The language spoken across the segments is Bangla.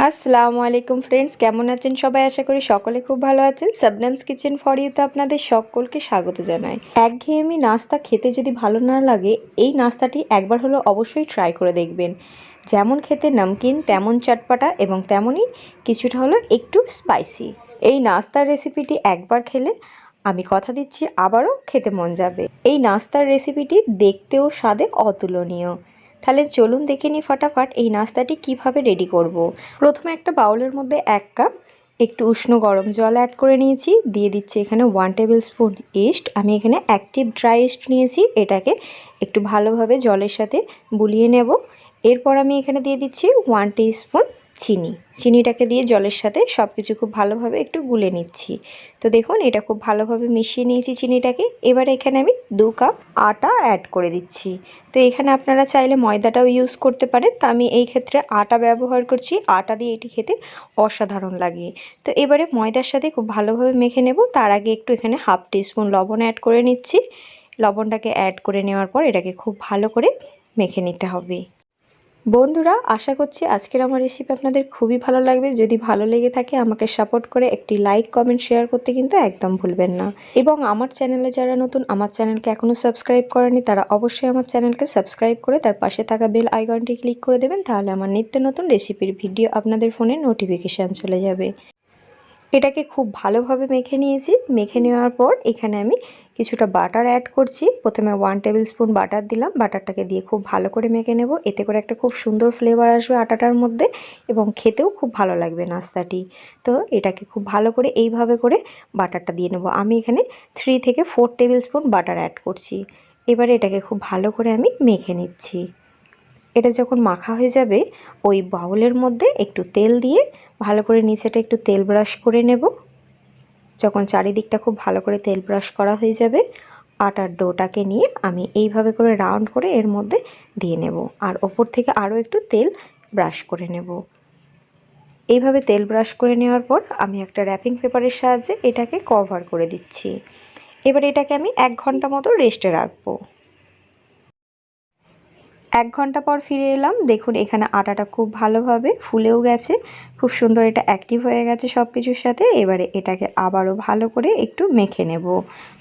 আসসালামু আলাইকুম ফ্রেন্ডস, কেমন আছেন সবাই? আশা করি সকলে খুব ভালো আছেন। সাবনামস কিচেন ফর ইউতে আপনাদের সকলকে স্বাগত জানাই। একঘেয়েমি নাস্তা খেতে যদি ভালো না লাগে, এই নাস্তাটি একবার হলো অবশ্যই ট্রাই করে দেখবেন। যেমন খেতে নমকিন, তেমন চটপটা এবং তেমনই কিছুটা হলো একটু স্পাইসি। এই নাস্তার রেসিপিটি একবার খেলে আমি কথা দিচ্ছি আবারও খেতে মন যাবে। এই নাস্তার রেসিপিটি দেখতেও স্বাদে অতুলনীয়। তাহলে চলুন দেখে নিই ফটাফট এই নাস্তাটি কিভাবে রেডি করব। প্রথমে একটা বাউলের মধ্যে 1 কাপ একটু উষ্ণ গরম জল অ্যাড করে নিয়েছি। দিয়ে দিচ্ছি এখানে 1 টেবিল স্পুন ইস্ট। আমি এখানে অ্যাক্টিভ ড্রাই ইস্ট নিয়েছি। এটাকে একটু ভালোভাবে জলের সাথে গুলিয়ে নেব। এরপর আমি এখানে দিয়ে দিচ্ছি 1 টিস্পুন চিনি। চিনিটাকে দিয়ে জলের সাথে সব কিছু খুব ভালোভাবে একটু গুলে নিচ্ছি। তো দেখুন এটা খুব ভালোভাবে মিশিয়ে নিয়েছি চিনিটাকে। এবার এখানে আমি 2 কাপ আটা অ্যাড করে দিচ্ছি। তো এখানে আপনারা চাইলে ময়দাটাও ইউজ করতে পারেন, তো আমি এই ক্ষেত্রে আটা ব্যবহার করছি। আটা দিয়ে এটি খেতে অসাধারণ লাগে। তো এবারে ময়দার সাথে খুব ভালোভাবে মেখে নেব। তার আগে একটু এখানে 1/2 টিস্পুন লবণ অ্যাড করে নিচ্ছি। লবণটাকে অ্যাড করে নেওয়ার পর এটাকে খুব ভালো করে মেখে নিতে হবে। বন্ধুরা, আশা করছি আজকের আমার রেসিপি আপনাদের খুবই ভালো লাগবে। যদি ভালো লেগে থাকে আমাকে সাপোর্ট করে একটি লাইক, কমেন্ট, শেয়ার করতে কিন্তু একদম ভুলবেন না। এবং আমার চ্যানেলে যারা নতুন, আমার চ্যানেলকে এখনও সাবস্ক্রাইব করেনি, তারা অবশ্যই আমার চ্যানেলকে সাবস্ক্রাইব করে তার পাশে থাকা বেল আইকনটি ক্লিক করে দেবেন। তাহলে আমার নিত্য নতুন রেসিপির ভিডিও আপনাদের ফোনে নোটিফিকেশান চলে যাবে। এটাকে খুব ভালোভাবে মেখে নিয়েছি। মেখে নেওয়ার পর এখানে আমি কিছুটা বাটার অ্যাড করছি। প্রথমে 1 টেবিল স্পুন বাটার দিলাম। বাটারটাকে দিয়ে খুব ভালো করে মেখে নেব। এতে করে একটা খুব সুন্দর ফ্লেভার আসবে আটাটার মধ্যে এবং খেতেও খুব ভালো লাগবে নাস্তাটি। তো এটাকে খুব ভালো করে এইভাবে করে বাটারটা দিয়ে নেব। আমি এখানে 3 থেকে 4 টেবিল স্পুন বাটার অ্যাড করছি। এবারে এটাকে খুব ভালো করে আমি মেখে নিচ্ছি। এটা যখন মাখা হয়ে যাবে, ওই বাউলের মধ্যে একটু তেল দিয়ে ভালো করে নিচেটা একটু তেল ব্রাশ করে নেব। যখন চারিদিকটা খুব ভালো করে তেল ব্রাশ করা হয়ে যাবে, আটার ডোটাকে নিয়ে আমি এইভাবে করে রাউন্ড করে এর মধ্যে দিয়ে নেব। আর ওপর থেকে আরও একটু তেল ব্রাশ করে নেব। এইভাবে তেল ব্রাশ করে নেওয়ার পর আমি একটা র্যাপিং পেপারের সাহায্যে এটাকে কভার করে দিচ্ছি। এবার এটাকে আমি 1 ঘন্টা মতো রেস্টে রাখবো। 1 ঘন্টা পর ফিরে এলাম। দেখুন এখানে আটাটা খুব ভালোভাবে ফুলেও গেছে, খুব সুন্দর এটা অ্যাক্টিভ হয়ে গেছে সব কিছুর সাথে। এবারে এটাকে আবারও ভালো করে একটু মেখে নেব।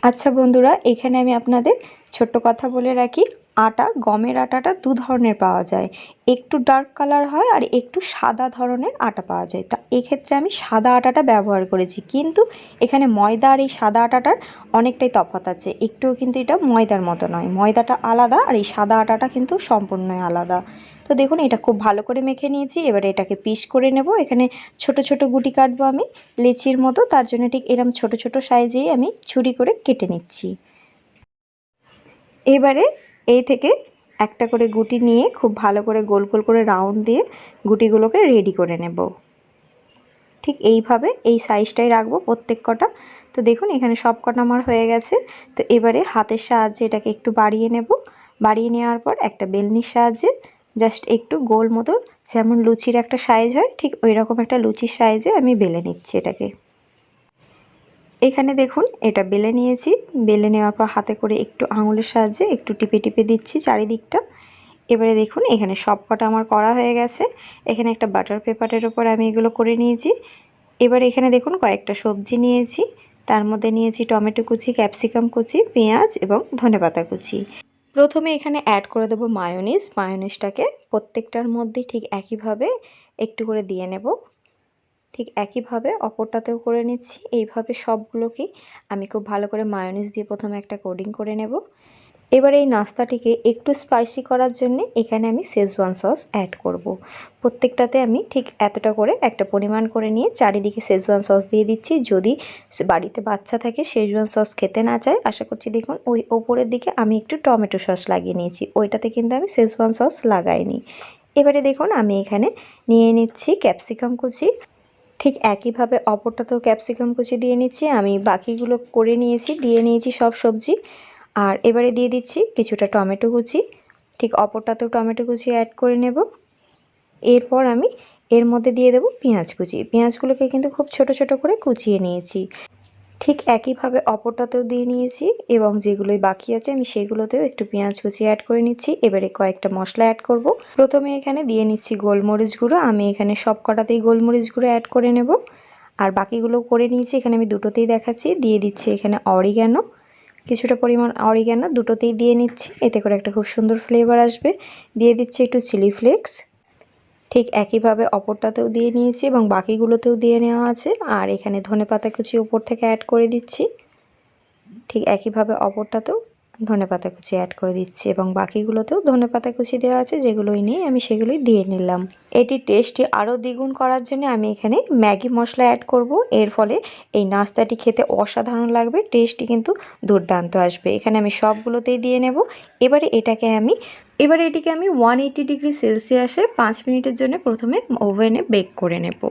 আচ্ছা বন্ধুরা, এখানে আমি আপনাদের ছোট্ট কথা বলে রাখি, আটা, গমের আটাটা 2 ধরনের পাওয়া যায়। একটু ডার্ক কালার হয় আর একটু সাদা ধরনের আটা পাওয়া যায়। তা এক্ষেত্রে আমি সাদা আটাটা ব্যবহার করেছি, কিন্তু এখানে ময়দা আর এই সাদা আটাটার অনেকটাই তফাৎ আছে। একটুও কিন্তু এটা ময়দার মতো নয়। ময়দাটা আলাদা আর এই সাদা আটাটা কিন্তু সম্পূর্ণই আলাদা। তো দেখুন এটা খুব ভালো করে মেখে নিয়েছি। এবারে এটাকে পিস করে নেব। এখানে ছোট ছোট গুটি কাটবো আমি লিচির মতো, তার জন্য ঠিক এরকম ছোট ছোট সাইজেই আমি ছুরি করে কেটে নিচ্ছি। এবারে এই থেকে একটা করে গুটি নিয়ে খুব ভালো করে গোল গোল করে রাউন্ড দিয়ে গুটিগুলোকে রেডি করে নেব। ঠিক এইভাবে এই সাইজটাই রাখবো প্রত্যেক কটা। তো দেখুন এখানে সব কটা আমার হয়ে গেছে। তো এবারে হাতের সাহায্যে এটাকে একটু বাড়িয়ে নেব। বাড়িয়ে নেওয়ার পর একটা বেলনির সাহায্যে জাস্ট একটু গোল মতো, যেমন লুচির একটা সাইজ হয় ঠিক ওই রকম একটা লুচির সাইজে আমি বেলে নিচ্ছি এটাকে। এখানে দেখুন এটা বেলে নিয়েছি। বেলে নেওয়ার পর হাতে করে একটু আঙুলের সাহায্যে একটু টিপে টিপে দিচ্ছি চারিদিকটা। এবারে দেখুন এখানে সব কটা আমার করা হয়ে গেছে। এখানে একটা বাটার পেপারের ওপর আমি এগুলো করে নিয়েছি। এবার এখানে দেখুন কয়েকটা সবজি নিয়েছি। তার মধ্যে নিয়েছি টমেটো কুচি, ক্যাপসিকাম কুচি, পেঁয়াজ এবং ধনেপাতা কুচি। প্রথমে এখানে অ্যাড করে দেবো মায়োনিজ। মায়োনিজটাকে প্রত্যেকটার মধ্যে ঠিক একইভাবে একটু করে দিয়ে নেব। ঠিক একইভাবে অপরটাতেও করে নিচ্ছি। এইভাবে সবগুলোকেই আমি খুব ভালো করে মায়োনিজ দিয়ে প্রথমে একটা কোডিং করে নেব। এবার এই নাস্তাটিকে একটু স্পাইসি করার জন্য এখানে আমি শেজওয়ান সস অ্যাড করব। প্রত্যেকটাতে আমি ঠিক এতটা করে একটা পরিমাণ করে নিয়ে চারিদিকে শেজওয়ান সস দিয়ে দিচ্ছি। যদি বাড়িতে বাচ্চা থাকে শেজওয়ান সস খেতে না চায়, আশা করছি দেখুন ওই ওপরের দিকে আমি একটু টমেটো সস লাগিয়ে নিয়েছি, ওইটাতে কিন্তু আমি শেজওয়ান সস লাগাইনি। এবারে দেখুন আমি এখানে নিয়ে নিচ্ছি ক্যাপসিকাম কুচি। ঠিক একইভাবে অপরটাতেও ক্যাপসিকাম কুচি দিয়ে নিচ্ছি। আমি বাকিগুলো করে নিয়েছি, দিয়ে নিয়েছি সব সবজি। আর এবারে দিয়ে দিচ্ছি কিছুটা টমেটো কুচি। ঠিক অপরটাতেও টমেটো কুচি অ্যাড করে নেব। এরপর আমি এর মধ্যে দিয়ে দেব পেঁয়াজ কুচি। পেঁয়াজগুলোকে কিন্তু খুব ছোট ছোট করে কুচিয়ে নিয়েছি। ঠিক একইভাবে অপরটাতেও দিয়ে নিয়েছি এবং যেগুলোই বাকি আছে আমি সেগুলোতেও একটু পেঁয়াজ কুচি অ্যাড করে নিচ্ছি। এবারে কয়েকটা মশলা অ্যাড করব। প্রথমে এখানে দিয়ে নিচ্ছি গোলমরিচ গুঁড়ো। আমি এখানে সব কটাতেই গোলমরিচ গুঁড়ো অ্যাড করে নেব। আর বাকিগুলো করে নিয়েছি, এখানে আমি দুটোতেই দেখাচ্ছি। দিয়ে দিচ্ছি এখানে অরিগ্যানো, কিছুটা পরিমাণ অরিগ্যানো দুটোতেই দিয়ে নিচ্ছি, এতে করে একটা খুব সুন্দর ফ্লেভার আসবে। দিয়ে দিচ্ছি একটু চিলি ফ্লেক্স। ঠিক একইভাবে অপরটাতেও দিয়ে নিয়েছি এবং বাকিগুলোতেও দিয়ে নেওয়া আছে। আর এখানে ধনেপাতা কুচি উপর থেকে অ্যাড করে দিচ্ছি। ঠিক একইভাবে অপরটাতেও ধনেপাতা কুচি অ্যাড করে দিচ্ছি এবং বাকিগুলোতেও ধনেপাতা কুচি দেওয়া আছে, যেগুলোই নেই আমি সেগুলোই দিয়ে নিলাম। এটি টেস্টি আরও দ্বিগুণ করার জন্য আমি এখানে ম্যাগি মশলা অ্যাড করব। এর ফলে এই নাস্তাটি খেতে অসাধারণ লাগবে, টেস্টি কিন্তু দুর্দান্ত আসবে। এখানে আমি সবগুলোতেই দিয়ে নেব। এবারে এটিকে আমি 180 ডিগ্রি সেলসিয়াসে 5 মিনিটের জন্য প্রথমে ওভেনে বেক করে নেব।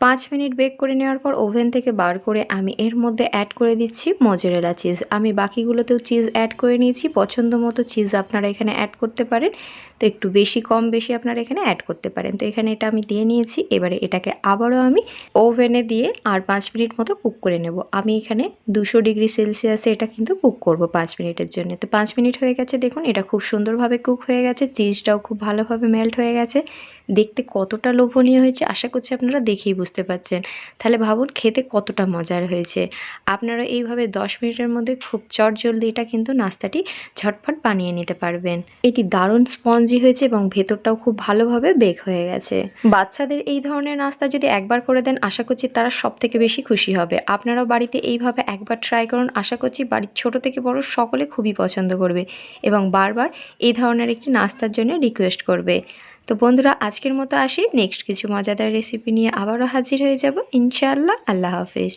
5 মিনিট বেক করে নেওয়ার পর ওভেন থেকে বার করে আমি এর মধ্যে অ্যাড করে দিচ্ছি মোজারেলা চিজ। আমি বাকিগুলোতেও চিজ অ্যাড করে নিয়েছি, পছন্দ মতো চিজ আপনারা এখানে অ্যাড করতে পারেন। তো একটু বেশি কম বেশি আপনারা এখানে অ্যাড করতে পারেন। তো এখানে এটা আমি দিয়ে নিয়েছি। এবারে এটাকে আবারও আমি ওভেনে দিয়ে আর 5 মিনিট মতো কুক করে নেব। আমি এখানে 200 ডিগ্রি সেলসিয়াসে এটা কিন্তু কুক করব 5 মিনিটের জন্য। তো 5 মিনিট হয়ে গেছে, দেখুন এটা খুব সুন্দরভাবে কুক হয়ে গেছে, চিজটাও খুব ভালোভাবে মেল্ট হয়ে গেছে। দেখতে কতটা লোভনীয় হয়েছে আশা করছি আপনারা দেখেই বুঝতে পারছেন। তাহলে ভাবুন খেতে কতটা মজার হয়েছে। আপনারা এইভাবে 10 মিনিটের মধ্যে খুব চটজলদি এটা কিন্তু নাস্তাটি ঝটপট বানিয়ে নিতে পারবেন। এটি দারুণ স্পঞ্জি হয়েছে এবং ভেতরটাও খুব ভালোভাবে বেক হয়ে গেছে। বাচ্চাদের এই ধরনের নাস্তা যদি একবার করে দেন আশা করছি তারা সবথেকে বেশি খুশি হবে। আপনারাও বাড়িতে এইভাবে একবার ট্রাই করুন, আশা করছি বাড়ির ছোট থেকে বড় সকলে খুবই পছন্দ করবে এবং বারবার এই ধরনের একটি নাস্তার জন্য রিকোয়েস্ট করবে। তো বন্ধুরা আজকের মতো আসি, নেক্সট কিছু মজাদার রেসিপি নিয়ে আবারও হাজির হয়ে যাব ইনশাআল্লাহ। আল্লাহ হাফেজ।